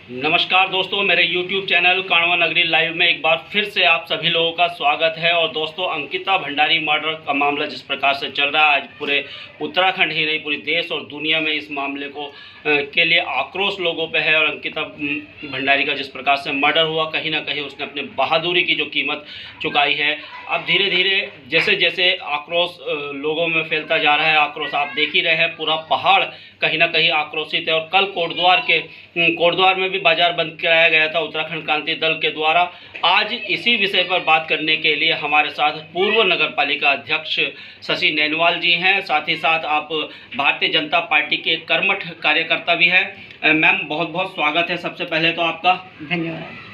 नमस्कार दोस्तों, मेरे YouTube चैनल कांडवा नगरी लाइव में एक बार फिर से आप सभी लोगों का स्वागत है। और दोस्तों, अंकिता भंडारी मर्डर का मामला जिस प्रकार से चल रहा है, आज पूरे उत्तराखंड ही नहीं पूरे देश और दुनिया में इस मामले को के लिए आक्रोश लोगों पे है। और अंकिता भंडारी का जिस प्रकार से मर्डर हुआ, कहीं ना कहीं उसने अपने बहादुरी की जो कीमत चुकाई है। अब धीरे धीरे जैसे जैसे आक्रोश लोगों में फैलता जा रहा है, आक्रोश आप देख ही रहे हैं, पूरा पहाड़ कहीं ना कहीं आक्रोशित है। और कल कोटद्वार में भी बाजार बंद कराया गया था उत्तराखंड क्रांति दल के द्वारा। आज इसी विषय पर बात करने के लिए हमारे साथ पूर्व नगर पालिका अध्यक्ष शशि नैनवाल जी हैं, साथ ही साथ आप भारतीय जनता पार्टी के कर्मठ कार्यकर्ता भी हैं। मैम, बहुत बहुत स्वागत है सबसे पहले तो आपका। धन्यवाद।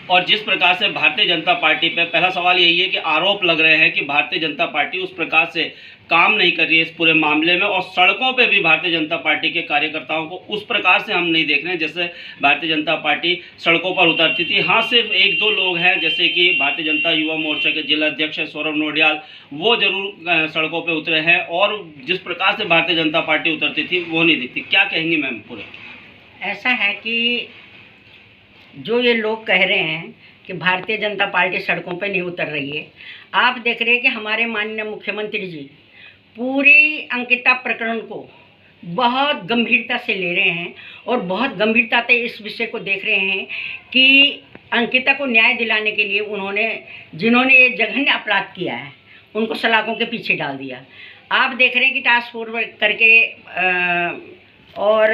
और जिस प्रकार से भारतीय जनता पार्टी पे, पहला सवाल यही है कि आरोप लग रहे हैं कि भारतीय जनता पार्टी उस प्रकार से काम नहीं कर रही है इस पूरे मामले में, और सड़कों पे भी भारतीय जनता पार्टी के कार्यकर्ताओं को उस प्रकार से हम नहीं देख रहे हैं जैसे भारतीय जनता पार्टी सड़कों पर उतरती थी। हाँ, सिर्फ एक दो लोग हैं, जैसे कि भारतीय जनता युवा मोर्चा के जिला अध्यक्ष सौरभ नोडियाल, वो जरूर सड़कों पर उतरे हैं, और जिस प्रकार से भारतीय जनता पार्टी उतरती थी वो नहीं दिखती। क्या कहेंगी मैम पूरे? ऐसा है कि जो ये लोग कह रहे हैं कि भारतीय जनता पार्टी सड़कों पे नहीं उतर रही है, आप देख रहे हैं कि हमारे माननीय मुख्यमंत्री जी पूरी अंकिता प्रकरण को बहुत गंभीरता से ले रहे हैं और बहुत गंभीरता से इस विषय को देख रहे हैं कि अंकिता को न्याय दिलाने के लिए जिन्होंने ये जघन्य अपराध किया है उनको सलाखों के पीछे डाल दिया। आप देख रहे हैं कि टास्क फोर्स करके और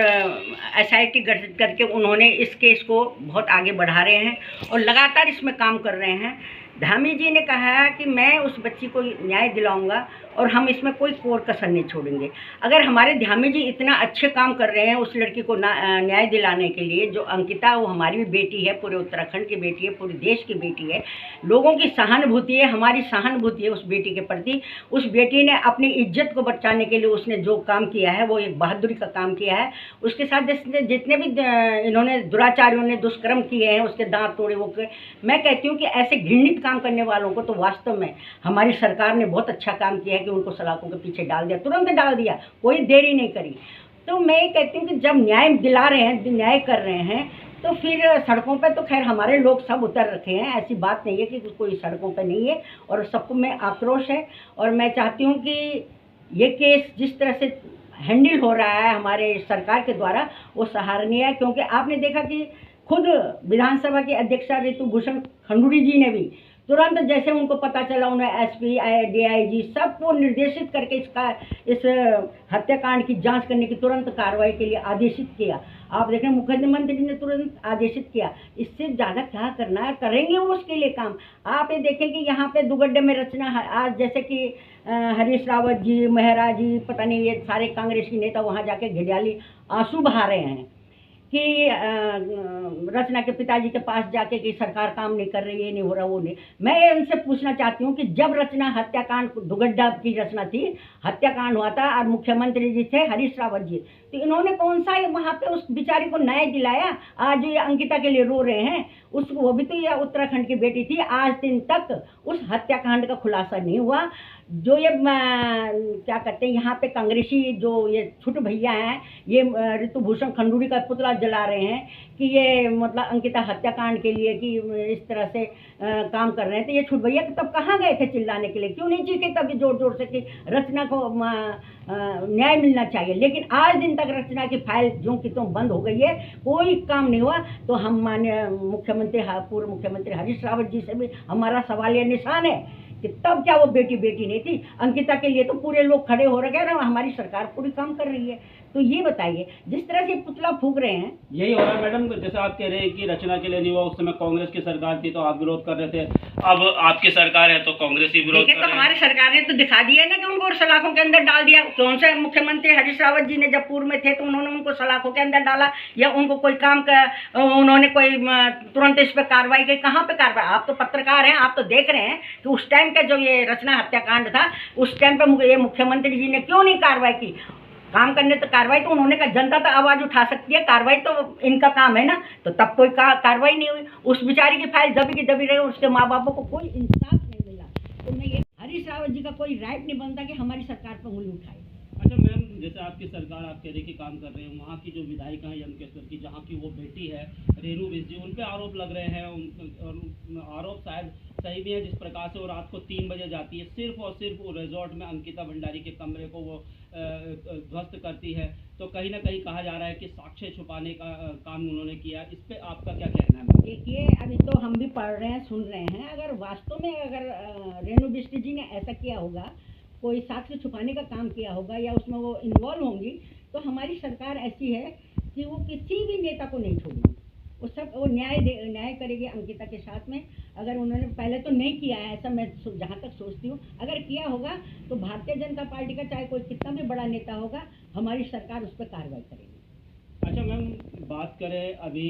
SIT गठित करके उन्होंने इस केस को बहुत आगे बढ़ा रहे हैं और लगातार इसमें काम कर रहे हैं। धामी जी ने कहा कि मैं उस बच्ची को न्याय दिलाऊंगा और हम इसमें कोई कोर कसर नहीं छोड़ेंगे। अगर हमारे धामी जी इतना अच्छे काम कर रहे हैं उस लड़की को न्याय दिलाने के लिए, जो अंकिता वो हमारी भी बेटी है, पूरे उत्तराखंड की बेटी है, पूरे देश की बेटी है, लोगों की सहानुभूति है, हमारी सहानुभूति है उस बेटी के प्रति। उस बेटी ने अपनी इज्जत को बचाने के लिए उसने जो काम किया है वो एक बहादुरी का काम किया है। उसके साथ जितने भी इन्होंने दुराचारियों ने दुष्कर्म किए हैं, उसके दांत तोड़े, वो मैं कहती हूँ कि ऐसे घृणित काम करने वालों को तो वास्तव में हमारी सरकार ने बहुत अच्छा काम किया है कि उनको सलाखों के पीछे डाल दिया, तुरंत डाल दिया, कोई देरी नहीं करी। तो मैं कहती हूँ कि जब न्याय दिला रहे हैं, न्याय कर रहे हैं, तो फिर सड़कों पे तो खैर हमारे लोग सब उतर रखे हैं, ऐसी बात नहीं है कि कोई सड़कों पे नहीं है, और सबको में आक्रोश है। और मैं चाहती हूँ कि ये केस जिस तरह से हैंडल हो रहा है हमारे सरकार के द्वारा वो सराहनीय है, क्योंकि आपने देखा कि खुद विधानसभा की अध्यक्षा ऋतु भूषण खंडूड़ी जी ने भी तुरंत जैसे उनको पता चला, उन्हें SP DIG सबको निर्देशित करके इस हत्याकांड की जांच करने की तुरंत कार्रवाई के लिए आदेशित किया। आप देखें मुख्यमंत्री ने तुरंत आदेशित किया। इससे ज़्यादा क्या करना है, करेंगे वो उसके लिए काम। आप ये देखें कि यहाँ पे दुगड्डे में रचना है, आज जैसे कि हरीश रावत जी, मेहरा जी, पता नहीं ये सारे कांग्रेस के नेता वहाँ जाके घड़ियाली आंसू बहा रहे हैं कि रचना के पिताजी के पास जाके कि सरकार काम नहीं कर रही है, नहीं हो रहा, वो नहीं। मैं उनसे पूछना चाहती हूँ कि जब रचना हत्याकांड दुगड्डा की रचना थी, हत्याकांड हुआ था और मुख्यमंत्री जी थे हरीश रावत जी, तो इन्होंने कौन सा वहाँ पे उस बेचारी को न्याय दिलाया? आज ये अंकिता के लिए रो रहे हैं, वो भी तो ये उत्तराखंड की बेटी थी। आज दिन तक उस हत्याकांड का खुलासा नहीं हुआ। जो ये क्या कहते हैं यहाँ पे कांग्रेसी जो ये छोटे भैया हैं, ये ऋतु भूषण खंडूड़ी का पुतला जला रहे हैं कि ये मतलब अंकिता हत्याकांड के लिए कि इस तरह से काम कर रहे हैं। तो ये छोटे भैया तब कहाँ गए थे चिल्लाने के लिए? क्यों नहीं चीखे तभी जोर जोर से कि रचना को न्याय मिलना चाहिए? लेकिन आज दिन तक रचना की फाइल जो कि तुम बंद हो गई है, कोई काम नहीं हुआ। तो हम माननीय मुख्यमंत्री, पूर्व मुख्यमंत्री हरीश रावत जी से भी हमारा सवाल या निशान है कि तब क्या वो बेटी नहीं थी? अंकिता के लिए तो पूरे लोग खड़े हो रहे हैं ना, हमारी सरकार पूरी काम कर रही है। तो ये बताइए, जिस तरह से पुतला फूंक रहे हैं, यही हो रहा है मैडम। जैसे आप कह रहे हैं कि रचना के लिए नहीं हुआ, उस समय कांग्रेस की सरकार थी तो आप विरोध कर रहे थे, अब आपकी सरकार है तो कांग्रेस ही विरोध कर रहे हैं। तो हमारी सरकार ने तो दिखा दिया ना कि उनको सलाखों के अंदर डाल दिया। कौन से मुख्यमंत्री हरीश रावत जी ने जब पूर्व में थे तो उन्होंने उनको सलाखों के अंदर डाला, या उनको कोई काम उन्होंने कोई तुरंत इस पर कार्रवाई की? कहाँ पे कार्रवाई? आप तो पत्रकार हैं, आप तो देख रहे हैं कि उस टाइम का जो ये रचना हत्याकांड था, उस टाइम पे ये मुख्यमंत्री जी ने क्यों नहीं कार्रवाई की? काम करने तो कार्रवाई तो उन्होंने कहा, जनता तो आवाज़ उठा सकती है, कार्रवाई तो इनका काम है ना। तो तब कोई कार्रवाई नहीं हुई, उस बेचारी की फाइल दबी की दबी रही, उसके माँ बापों को कोई इंसाफ नहीं मिला। तो मैं ये हरीश रावत जी का कोई राइट नहीं बनता कि हमारी सरकार पर उंगली उठाए। अच्छा मैम, जैसे आपकी सरकार आप कह रही कि काम कर रहे हैं, वहाँ की जो विधायिका है यमकेश्वर की, जहाँ की वो बेटी है रेणु बिज जी, उन पे आरोप लग रहे हैं, और आरोप शायद सही भी है। जिस प्रकार से वो रात को 3 बजे जाती है, सिर्फ और सिर्फ वो रिजॉर्ट में अंकिता भंडारी के कमरे को वो ध्वस्त करती है, तो कहीं ना कहीं कहा जा रहा है कि साक्ष्य छुपाने का काम उन्होंने किया। इस पे आपका क्या कहना है? देखिए, अभी तो हम भी पढ़ रहे हैं, सुन रहे हैं। अगर वास्तव में अगर रेणु बिष्ट जी ने ऐसा किया होगा, कोई साक्ष्य छुपाने का काम किया होगा या उसमें वो इन्वॉल्व होंगी, तो हमारी सरकार ऐसी है कि वो किसी भी नेता को नहीं छोड़ेगी। वो न्याय करेगी अंकिता के साथ में। अगर उन्होंने पहले तो नहीं किया है, ऐसा मैं जहाँ तक सोचती हूँ, अगर किया होगा तो भारतीय जनता पार्टी का चाहे कोई कितना भी बड़ा नेता होगा, हमारी सरकार उस पर कार्रवाई करेगी। अच्छा मैम, बात करें अभी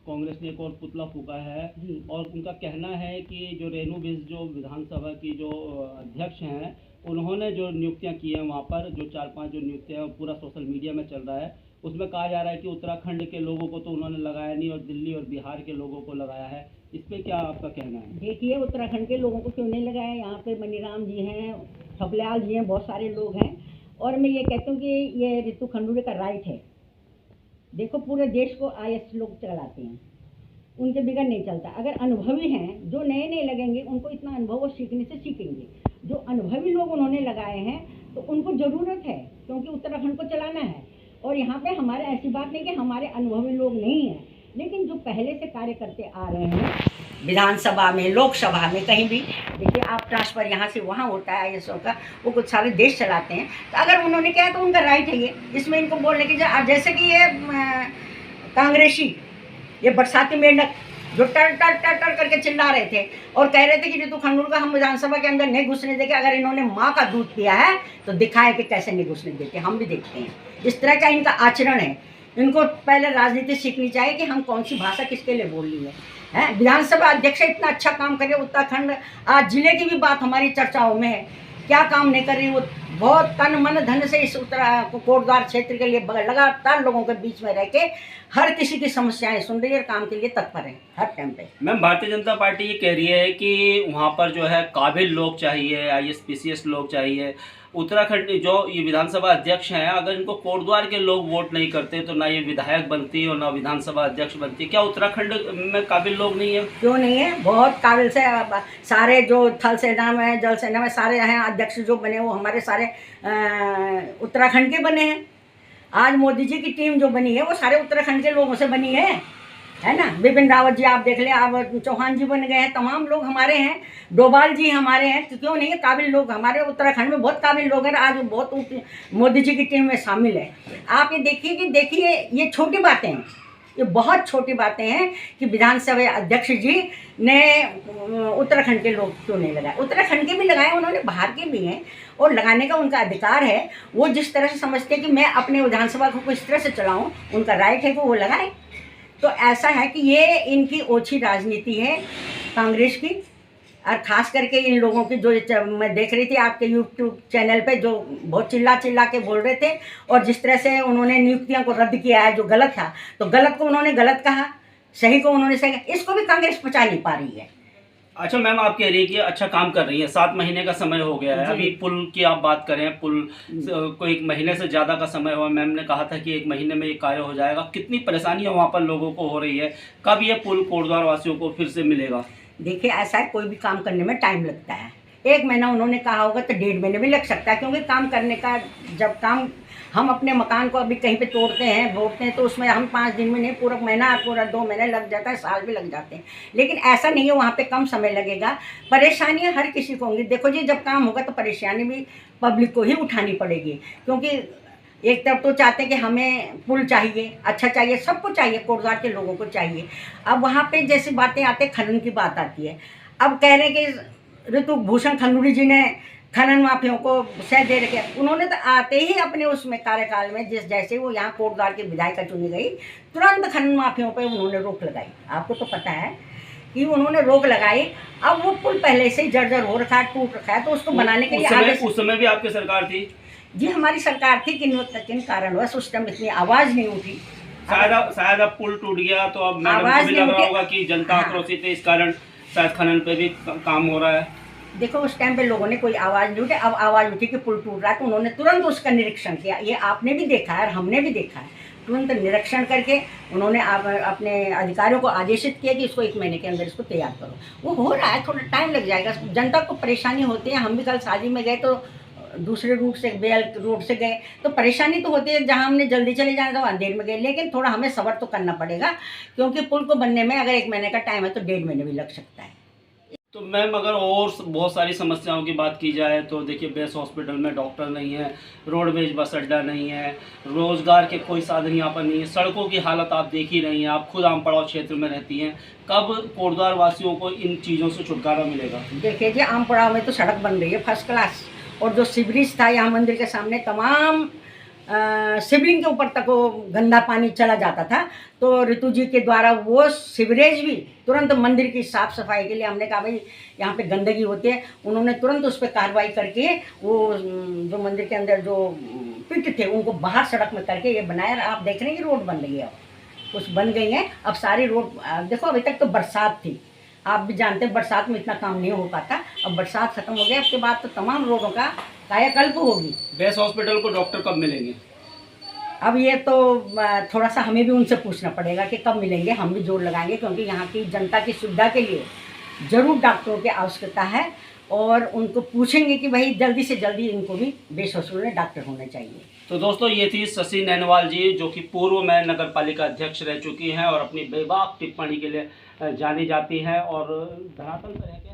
कांग्रेस ने एक और पुतला फूका है, और उनका कहना है कि जो रेणु बिज जो विधानसभा की जो अध्यक्ष हैं, उन्होंने जो नियुक्तियां की हैं वहाँ पर, जो 4-5 जो नियुक्तियां पूरा सोशल मीडिया में चल रहा है, उसमें कहा जा रहा है कि उत्तराखंड के लोगों को तो उन्होंने लगाया नहीं और दिल्ली और बिहार के लोगों को लगाया है। इस पर क्या आपका कहना है? देखिए, उत्तराखंड के लोगों को क्यों नहीं लगाया? यहाँ पे मनीराम जी हैं, छपलाल जी हैं, बहुत सारे लोग हैं। और मैं ये कहती हूँ कि ये रितु खंडूरे का राइट है। देखो, पूरे देश को IAS लोग चलाते हैं, उनके बिगड़ नहीं चलता। अगर अनुभवी हैं, जो नए नए लगेंगे, उनको इतना अनुभव वो सीखने से सीखेंगे। जो अनुभवी लोग उन्होंने लगाए हैं, तो उनको ज़रूरत है, क्योंकि उत्तराखंड को चलाना है। और यहाँ पे हमारे ऐसी बात नहीं कि हमारे अनुभवी लोग नहीं हैं, लेकिन जो पहले से कार्य करते आ रहे हैं, विधानसभा में, लोकसभा में, कहीं भी देखिए आप, ट्रांसफ़र यहाँ से वहाँ होता है IAS का, वो कुछ सारे देश चलाते हैं। तो अगर उन्होंने किया तो उनका राइट है ये, इसमें इनको बोलने की। जैसे कि ये कांग्रेसी, ये बरसाती मेंढक जो टर टर टर टर करके चिल्ला रहे थे और कह रहे थे कि रितु खंडूर का हम विधानसभा के अंदर नहीं घुसने देंगे। अगर इन्होंने माँ का दूध पिया है तो दिखाए कि कैसे नहीं घुसने देते। हम भी देखते हैं इस तरह का इनका आचरण है। इनको पहले राजनीति सीखनी चाहिए कि हम कौन सी भाषा किसके लिए बोलनी है। विधानसभा अध्यक्ष इतना अच्छा काम करे उत्तराखंड, आज जिले की भी बात हमारी चर्चाओं में है, क्या काम नहीं कर रही वो। बहुत तन मन धन से इस कोटद्वार क्षेत्र के लिए लगातार लोगों के बीच में रह के हर किसी की समस्याएं सुन रही है और काम के लिए तत्पर है हर टाइम पे। मैम, भारतीय जनता पार्टी ये कह रही है कि वहाँ पर जो है काबिल लोग चाहिए, IAS PCS लोग चाहिए। उत्तराखंड जो ये विधानसभा अध्यक्ष हैं, अगर इनको कोटद्वार के लोग वोट नहीं करते तो ना ये विधायक बनती और ना विधानसभा अध्यक्ष बनती। क्या उत्तराखंड में काबिल लोग नहीं है? क्यों नहीं है, बहुत काबिल से। सारे जो थल सेना में, जल सेना में सारे हैं अध्यक्ष जो बने, वो हमारे सारे उत्तराखंड के बने हैं। आज मोदी जी की टीम जो बनी है वो सारे उत्तराखंड के लोगों से बनी है ना। बिपिन रावत जी आप देख लें, आप चौहान जी बन गए हैं, तमाम लोग हमारे हैं, डोभाल जी हमारे हैं। तो क्यों नहीं है, काबिल लोग हमारे उत्तराखंड में बहुत काबिल लोग हैं। आज बहुत मोदी जी की टीम में शामिल है। आप ये देखिए ये छोटी बातें हैं, ये बहुत छोटी बातें हैं कि विधानसभा अध्यक्ष जी ने उत्तराखंड के लोग क्यों नहीं लगाए। उत्तराखंड के भी लगाए उन्होंने, बाहर के भी हैं, और लगाने का उनका अधिकार है। वो जिस तरह से समझते हैं कि मैं अपने विधानसभा को किस तरह से चलाऊं, उनका राइट है कि वो लगाए। तो ऐसा है कि ये इनकी ओछी राजनीति है कांग्रेस की, और ख़ास करके इन लोगों की जो मैं देख रही थी आपके YouTube चैनल पे, जो बहुत चिल्ला के बोल रहे थे, और जिस तरह से उन्होंने नियुक्तियों को रद्द किया है जो गलत था, तो गलत को उन्होंने गलत कहा, सही को उन्होंने सही कहा। इसको भी कांग्रेस पचा नहीं पा रही है। अच्छा मैम, आप कह रही है कि अच्छा काम कर रही है, 7 महीने का समय हो गया है। अभी पुल की आप बात करें, पुल को 1 महीने से ज़्यादा का समय हुआ। मैम ने कहा था कि 1 महीने में ये कार्य हो जाएगा। कितनी परेशानियाँ वहाँ पर लोगों को हो रही है, कब ये पुल कोटद्वार वासियों को फिर से मिलेगा? देखिए, ऐसा है, कोई भी काम करने में टाइम लगता है। 1 महीना उन्होंने कहा होगा तो 1.5 महीने भी लग सकता है, क्योंकि काम करने का, जब काम हम अपने मकान को अभी कहीं पे तोड़ते हैं, बोलते हैं, तो उसमें हम 5 दिन में नहीं, पूरा महीना, पूरा 2 महीने लग जाता है, साल भी लग जाते हैं। लेकिन ऐसा नहीं है, वहाँ पे कम समय लगेगा। परेशानियाँ हर किसी को होंगी। देखो जी, जब काम होगा तो परेशानी भी पब्लिक को ही उठानी पड़ेगी, क्योंकि एक तरफ तो चाहते हैं कि हमें पुल चाहिए, अच्छा चाहिए, सबको चाहिए, कोटद्वार के लोगों को चाहिए। अब वहाँ पे जैसी बातें आती है, खनन की बात आती है। अब कह रहे हैं कि ऋतु भूषण खंडूरी जी ने खनन माफियों को सह दे रखे। उन्होंने तो आते ही अपने उसमें कार्यकाल में, जैसे वो यहाँ कोटद्वार की विधायिका चुनी गई, तुरंत खनन माफियों पर उन्होंने रोक लगाई। आपको तो पता है कि उन्होंने रोक लगाई। अब वो पुल पहले से ही जर्जर हो रखा है, टूट रखा है, तो उसको बनाने के लिए उस समय भी आपकी सरकार थी जी, हमारी सरकार थी। किन कारणवश उस टाइम इतनी आवाज़ नहीं उठी। शायद अब पुल टूट गया तो अब मैडम को भी लग रहा होगा कि जनता आक्रोशित है, इस कारण शायद खनन पे भी काम हो रहा है। देखो, उस टाइम पे लोगों ने कोई आवाज़ नहीं उठी। अब आवाज़ उठी कि पुल टूट रहा है, तो उन्होंने तुरंत उसका निरीक्षण किया। ये आपने भी देखा है और हमने भी देखा है। तुरंत निरीक्षण करके उन्होंने अपने अधिकारियों को आदेशित किया कि इसको 1 महीने के अंदर इसको तैयार करो। वो हो रहा है, थोड़ा टाइम लग जाएगा, जनता को परेशानी होती है। हम भी कल शादी में गए तो दूसरे रूट से, बेल रोड से गए तो परेशानी तो होती है, जहाँ हमने जल्दी चले जाना था वहाँ देर में गए, लेकिन थोड़ा हमें सब्र तो करना पड़ेगा, क्योंकि पुल को बनने में अगर 1 महीने का टाइम है तो 1.5 महीने भी लग सकता है। तो मैम, अगर और बहुत सारी समस्याओं की बात की जाए तो देखिए, बेस हॉस्पिटल में डॉक्टर नहीं है, रोडवेज बस अड्डा नहीं है, रोज़गार के कोई साधन यहाँ पर नहीं है, सड़कों की हालत आप देख ही रही हैं, आप खुद आम पड़ाव क्षेत्र में रहती हैं। कब कोटद्वार वासियों को इन चीज़ों से छुटकारा मिलेगा? देखिए जी, आम पड़ाव में तो सड़क बन रही है फर्स्ट क्लास, और जो सीवरेज था यहाँ मंदिर के सामने, तमाम शिवलिंग के ऊपर तक वो गंदा पानी चला जाता था, तो ऋतु जी के द्वारा वो सीवरेज भी तुरंत मंदिर की साफ़ सफाई के लिए हमने कहा भाई यहाँ पे गंदगी होती है, उन्होंने तुरंत उस पर कार्रवाई करके वो जो मंदिर के अंदर जो पिट थे उनको बाहर सड़क में करके ये बनाया। आप देख रहे हैं कि रोड बन रही है, अब कुछ बन गई है, अब सारी रोड देखो। अभी तक तो बरसात थी, आप भी जानते हैं बरसात में इतना काम नहीं हो पाता, अब बरसात खत्म हो गया, उसके बाद तो तमाम रोडों का कायाकल्प होगी। बेस हॉस्पिटल को डॉक्टर कब मिलेंगे? अब ये तो थोड़ा सा हमें भी उनसे पूछना पड़ेगा कि कब मिलेंगे, हम भी जोर लगाएंगे, क्योंकि यहाँ की जनता की सुविधा के लिए ज़रूर डॉक्टरों की आवश्यकता है, और उनको पूछेंगे कि भाई जल्दी से जल्दी इनको भी बेस हॉस्पिटल में डॉक्टर होने चाहिए। तो दोस्तों, ये थी शशि नैनवाल जी, जो कि पूर्व में नगर पालिका अध्यक्ष रह चुकी हैं और अपनी बेबाक टिप्पणी के लिए जानी जाती हैं, और धरातल पर है